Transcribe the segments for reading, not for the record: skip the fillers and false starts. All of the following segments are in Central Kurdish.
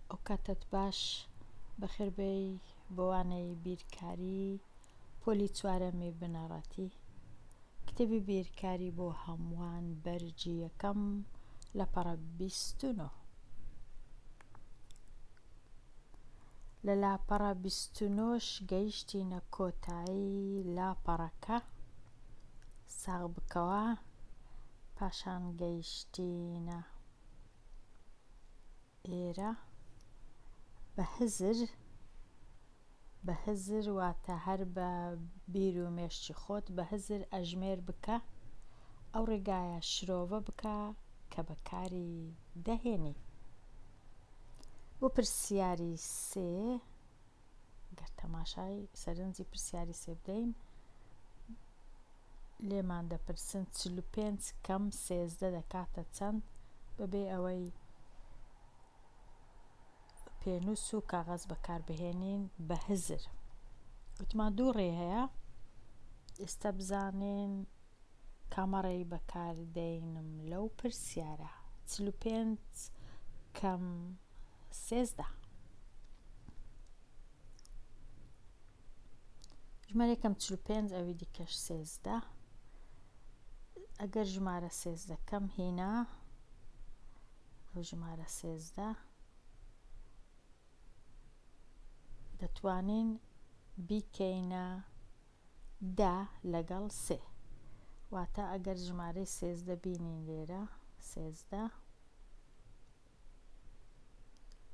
ئەو کاتت باش بەخێربێی بۆوانەی بیرکاری پۆلی چوارەمی بنەڕەتی کتێبی بیرکاری بۆ هەمووان بەرجی یەکەم لە پەڕە 29 لە لاپەڕە 29ش گەیشتینە کۆتایی لاپەڕەکە ساغ بکەوە پاشان گەیشتینە ئێرە بەهزر واتە هەر بە بیر و مێشتی خۆت بەهزر ئەژمێر بکە ئەو ڕێگایە شرۆڤە بکە کە بەکاری دەهێنی بۆ پرسیاری سێ گەر تەماشای سەرنجی پرسیاری سێ بدەین لێمان دەپرسن 45 کەم 13 دەکاتە چەند بەبێ ئەوەی پێنووس و کاغەز بەکاربهێنین بەهزر وتمان دوو ڕێ هەیە ئێستا بزانین کامەڕێی بەکاردێنم لەو پرسیارە 45 کەم 13 ژمارەیەکەم 45 ئەوی دیکەش 13 ئەگەر ژمارە 13 کەم هێنا ئەو ژمارە 13 دەتوانین بیکەینە 10 لەگەڵ 3 واتە ئەگەر ژمارەی 13 بینین لێرە 13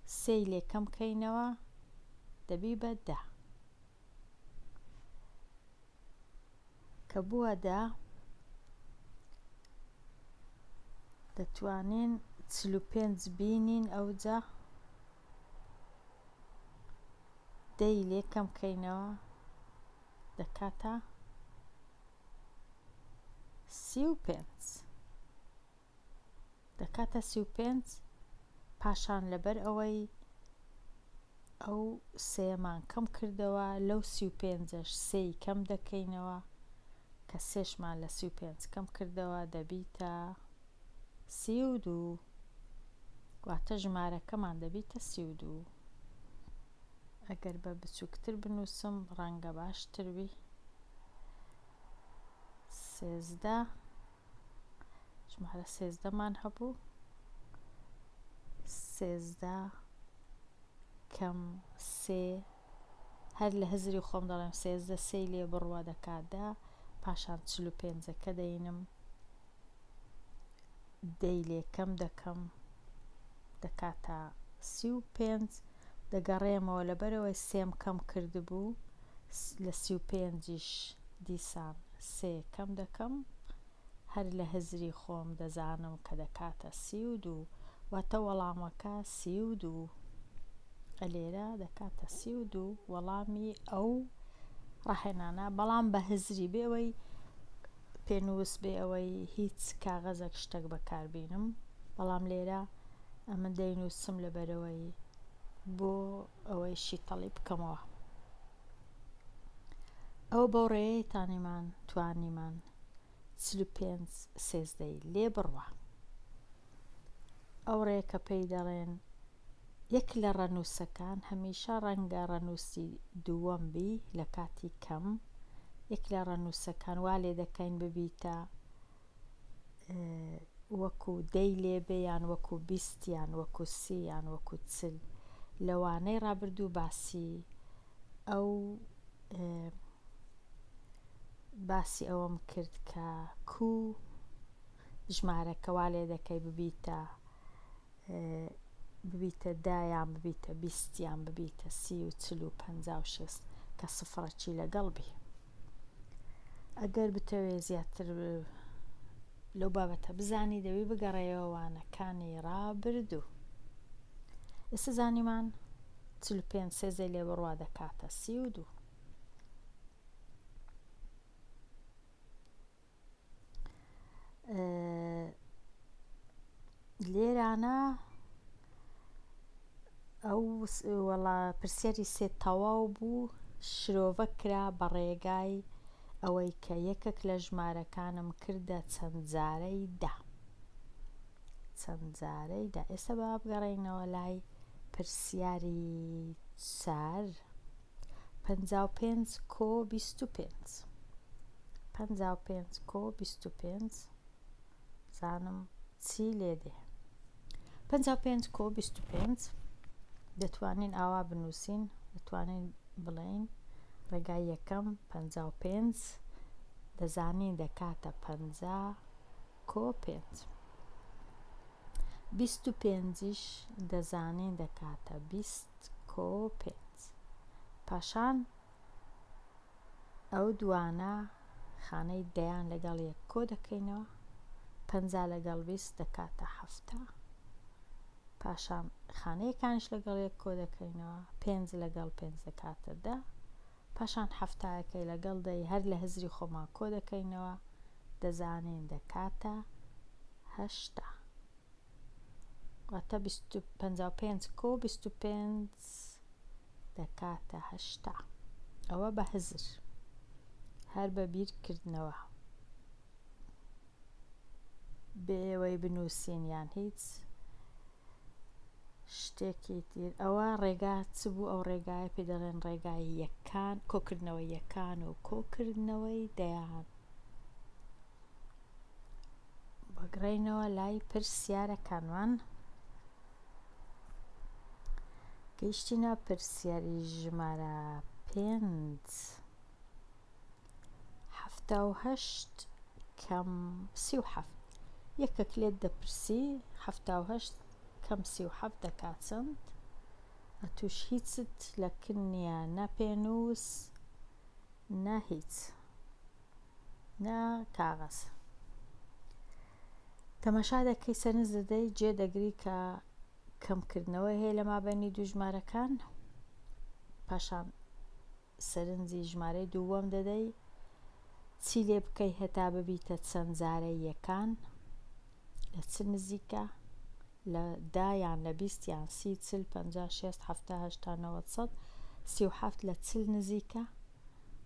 3 لێ کەم بکەینەوە دەبی بە 10 کە بووە 10 دەتوانین 45 بینین ئەوجا 10 لێ کەم بکەینەوە دەکاتە 35 پاشان لەبەر ئەوەی ئەو سێمان کەم کردەوە لەو 35ش سێی کەم دەکەینەوە کە سێشمان لە 35 کەم کردەوە دەبیتە 32 واتە ژمارەکەمان دەبیتە 32 ئەگەر بە بچووکتر بنووسم ڕەنگە باشتر بی 13 ژمارە 13 مان هەبوو 13 کەم 3 هەر لە هزری خۆم دەڵێم 13 سێی لێ بڕوە دەکاتدا پاشان 45ەکە دەینم 10 لێ کەم دەکەم دەکاتە 35 دەگەڕێمەوە لەبەرەوەی سێم کەم کردبوو لە 35ش دیسان سێ کەم دەکەم هەر لە هزری خۆم دەزانم کە دەکاتە 32 واتە وەڵامەکە 32 لێرە دەکاتە 32 وەڵامی ئەو ڕاهێنانە بەڵام بە هزری بێ ئەوەی پێنووس بێ ئەوەی هیچ کاغەزێک شتێک بەکاربینم بەڵام لێرە ئەمە دەینووسم لەبەرەوەی بۆ ئەوەی شیتەڵی بکەمەوە ئەو بەو ڕێی توانیمان 45 13 لێ بڕوە ئەو ڕێ کە پێی دەڵێن یەک لە ڕەنووسەکان هەمیشە ڕەنگە ڕەنووسی دووەم بی لە کاتی کەم یەک لە ڕەنووسەکان وا لێ دەکەین ببیتە وەکو 10 لێبێ یان وەکو 20 یان وەکو 30 یان وەکو 40 لەوانەی ڕابردوو باسی ئەوەم کرد کە ژمارەکە وا لێ دەکەی ببیتە 10 یان ببیتە 20 یان ببیتە 30 و 40 و 50 و 60 کە سفرەکی لەگەڵ بی ئەگەر بتەوێ زیاتر لەو بابەتە بزانی دەوی بگەڕێەوە وانەکانی ڕابردوو ئێستا زانیمان 45 13 لێ بڕوا دەکاتە 32 لێرانە ئەو پرسیاری سێ تەواو بوو شرۆڤە کرا بە ڕێگای ئەوەی کە یەکێک لە ژمارەکانم کردە چەند جارەی دا ئێستا با بگەڕێینەوە لای پرسیاری 4 55 کۆ 25 55 کۆ 25 زانم چی لێ دێ 55 کۆ 25 دەتوانین ئاوا بنووسین دەتوانین بڵێین ڕێگای یەکەم 55 دەزانین دەکاتە 50 کۆ 5 25ش دەزانین دەکاتە 20 کۆ 5 پاشان ئەو دوانە خانەی دەیان لەگەڵ یەک کۆ دەکەینەوە 50 لەگەڵ 20 دەکاتە 70 پاشان خانەیەکانش لەگەڵ یەک کۆ دەکەینەوە 5 لەگەڵ 5 دەکاتە 10 پاشان هەفتایەکەی لەگەڵ دەی هەر لە هزری خۆمان کۆ دەکەینەوە دەزانین دەکاتە 80 واتە 55 کۆ 25 دەکاتە 80 ئەوە بە هزر هەر بە بیرکردنەوە بێوەی بنووسین یان هیچ شتێکی تر ئەوە ڕێگا چ بوو ئەو ڕێگایە پێ دەڵێن ڕێگای یەکان کۆکردنەوەی یەکان و کۆکردنەوەی دەیان بەگڕێینەوە لای پرسیارەکانمان گەیشتینە پرسیاری ژمارە 5 78 کەم 37 یەکێک لێت دەپرسی 78 کەم 37 دەکات چەند ئەتوش هیچت لە کنیە نە پێنووس نە هیچ نە کاغەز تەماشا دەکەی سەرنج دەدەی جێ دەگری کە کەمکردنەوە هەیە لە مابەینی دوو ژمارەکان پاشان سەرنجی ژمارەی دووەم دەدەی چی لێ بکەی هەتا ببیتە چەند جارەی یەکان لە چ نزیکە لە 10 یان لە 20 یان 30 40 50 60 70 80 90 100 37 لە چل نزیکە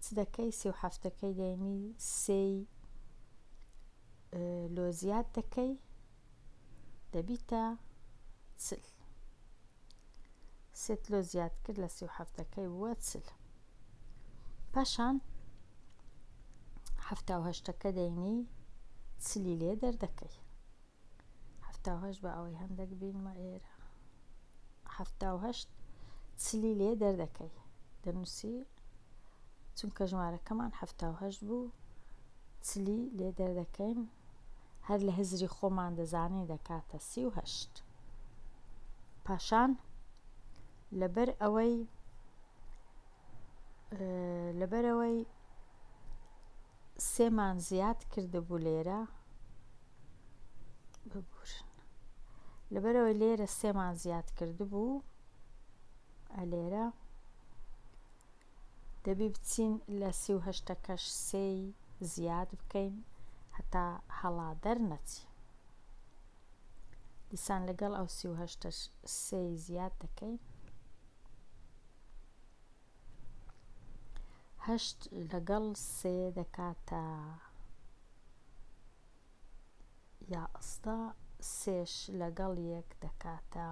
چ دەکەی 37ەکەی دێنی سێی لۆ زیاد دەکەی دەبیتە چل سێت لۆ زیاد کرد لە 37ەکەی بووە چل پاشان 78ەکە دەینی چلی لێ دەردەکەی 78 بە ئەوەی هەندێک بینمە ئێرە 78 چلی لێ دەردەکەی دەنووسی چونکە ژمارەکەمان 78 بوو چلی لێ دەردەکەین هەر لە هزری خۆمان دەزانین دەکاتە 38 پاشان لەبەر ئەوەی سێمان زیاد کردبوو لێرە ببورن لەبەرەوەی لێرە سێمان زیاد کردبوو لێرە دەبی بچین لە 38ەکەش سێی زیاد بکەین هەتا هەڵا دەرنەچی دیسان لەگەڵ ئەو 38ەش سێی زیاد دەکەین 8 لەگەڵ سێ دەکاتە یا ئەستا سێش لەگەڵ یەک دەکاتە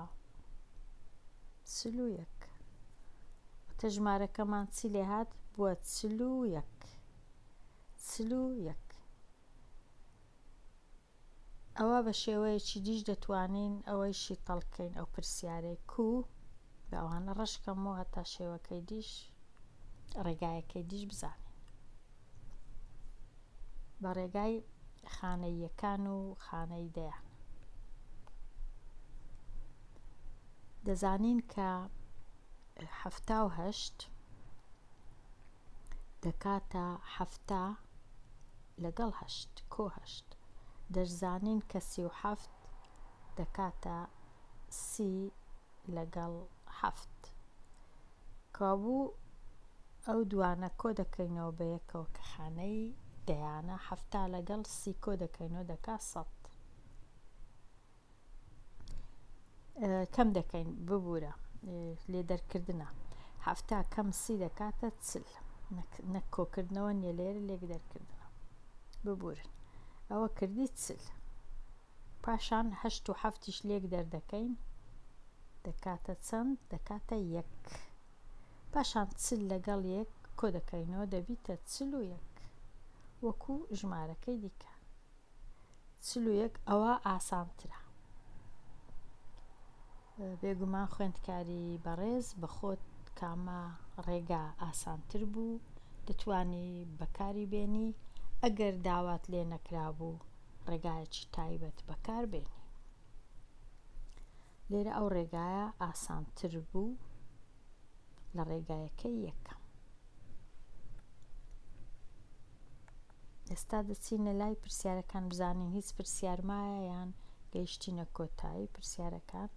41 واتە ژمارەکەمان چی لێ هات بووە 41 ئەوە بە شێوەیەکی دیش دەتوانین ئەوەیشی تەڵکەین ئەو پرسیارەی کو بە ئەوانە ڕەشکەمەوە هەتا شێوەکەی دیش ڕێگایەکەی دیش بزانین بە ڕێگای خانەی یەکان و خانەی دەیان دەزانین کە 78 دەکاتە 70 لەگەڵ 8 کۆ 8 دەزانین کە 37 دەکاتە 30 لەگەڵ 7 کابوو ئەو دوانە کۆ دەکەینەوە بە یەکەوە کە خانەی دەیانە 70 لەگەڵ 30 کۆ دەکەینەوە دەکات 100 کەم دەکەین ببوورە لێ دەرکردنە 70 کەم 30 دەکاتە 40 نەک کۆکردنەوە نیە لێرە لێک دەرکردنە ببورن ئەوە کردی 40 پاشان 8 و 7ش لێک دەردەکەین دەکاتە چەند؟ دەکاتە 1. پاشان چل لەگەڵ 1 کۆ دەکەینەوە دەبیتە 41 وەکو ژمارەکەی دیکە. 41 ئەوە ئاسانترە. بێگومان خوێندکاری بەڕێز بە خۆت کامە ڕێگا ئاسانتر بوو دەتوانی بەکاری بێنی ئەگەر داوات لێ نەکرابوو ڕێگایەکی تایبەت بەکاربێنی. لێرە ئەو ڕێگایە ئاسانتر بوو لە ڕێگایەکەی یەکەم. ئێستا دەچینە لای پرسیارەکان بزانین هیچ پرسیارمایە یان گەیشتینە کۆتایی پرسیارەکان.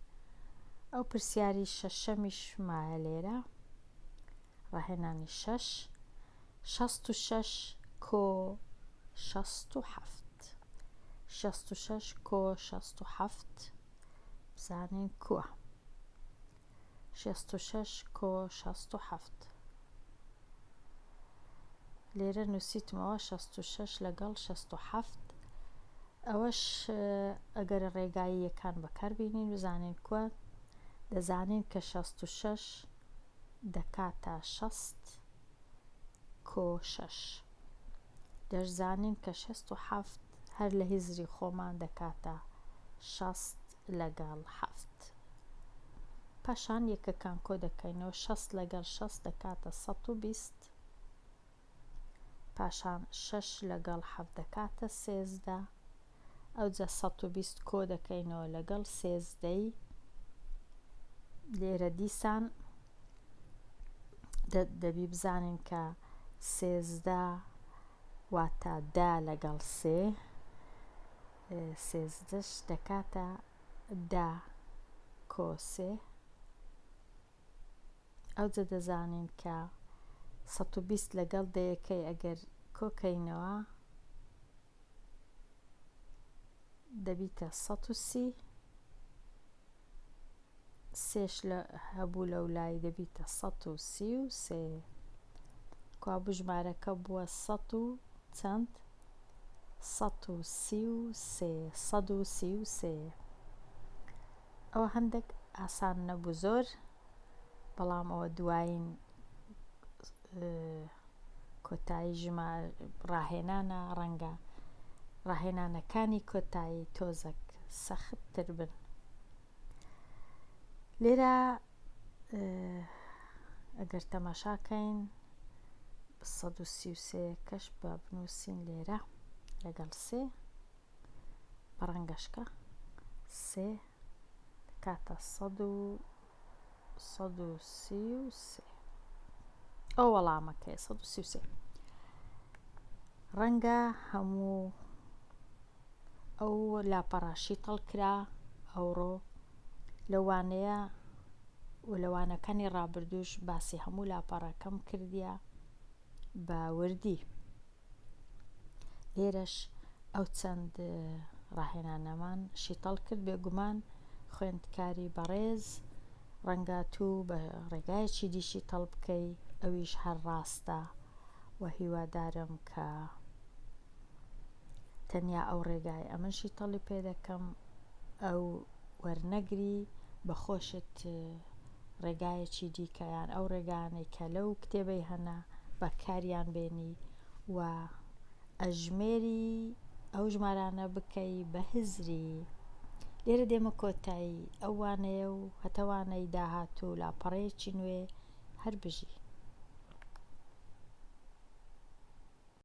ئەو پرسیاری شەشەمیش مایە لێرە ڕاهێنانی 6 66 کۆ 67 66 کۆ 67 بزانین کووە. 66 کۆ 67 لێرە نووسیتمەوە 66 لەگەڵ 67. ئەوەش ئەگەر ڕێگایی یەکان بەکاربێنین بزانین کووە. دەزانین کە 66 دەکاتە 60 کۆ 6. دەشزانین کە 67 هەر لە هیزری خۆمان دەکاتە 60 لەگەڵ 7. پاشان یەکەکان کۆ دەکەینەوە 60 لەگەڵ 6 دەکاتە 120. پاشان 6 لەگەڵ 7 دەکاتە 13. ئەوجا 120 کۆ دەکەینەوە لەگەڵ 13. لێرە دیسان دەبی بزانین کە 13 واتە 10 لەگەڵ 3 13 دەکاتە 10 کۆ 3. ئەوجا دەزانین کە 120 لەگەڵ دەیەکەی ئەگەر کۆکەینەوە دەبیتە 130. سێش هەبوو لەو لای دەبیتە 133. کوابوو ژمارەکە بووە 100 و چەند؟ 133 133. ئەوە هەندێک ئاسان نەبوو زۆر، بەڵام ئەوە دوایین کۆتایی ڕاهێنانە ڕەنگە ڕاهێنانەکانی کۆتایی تۆزێک سەختتر بن. لێرە ئەگەر تەماشاکەین 133 کەش بە بنووسین لێرە لەگەڵ 3 بەڕەنگەشکە 3 کاتە 133. ئەو وەڵامەکەی 133. ڕەنگە هەموو ئەو لاپەڕاشی تەڵکرا ئەوڕۆ لەوانەیە و لەوانەکانی ڕابردووش باسی هەموو لاپەڕەکەم کردیە بە وردی. لێرەش ئەو چەند ڕاهێنانەمان شیتەڵ کرد. بێگومان خوێندکاری بەڕێز ڕەنگە تو بە ڕێگایەکی دیشی تەڵ بکەی ئەویش هەر ڕاستە و هیوادارم کە تەنیا ئەو ڕێگای ئەمەشی تەڵی پێ دەکەم ئەو وەرنەگری بەخۆشت ڕێگایەکی دیکەیان ئەو ڕێگانەی کە لەو کتێبەی هەنا بەکاریان بێنی و ئەژمێری ئەو ژمارانە بکەی بە هزری. لێرە دێمە کۆتایی ئەوانەیە و هەتەوانەی داهاتوو لاپەڕەیەکی نوێ هەر بژی.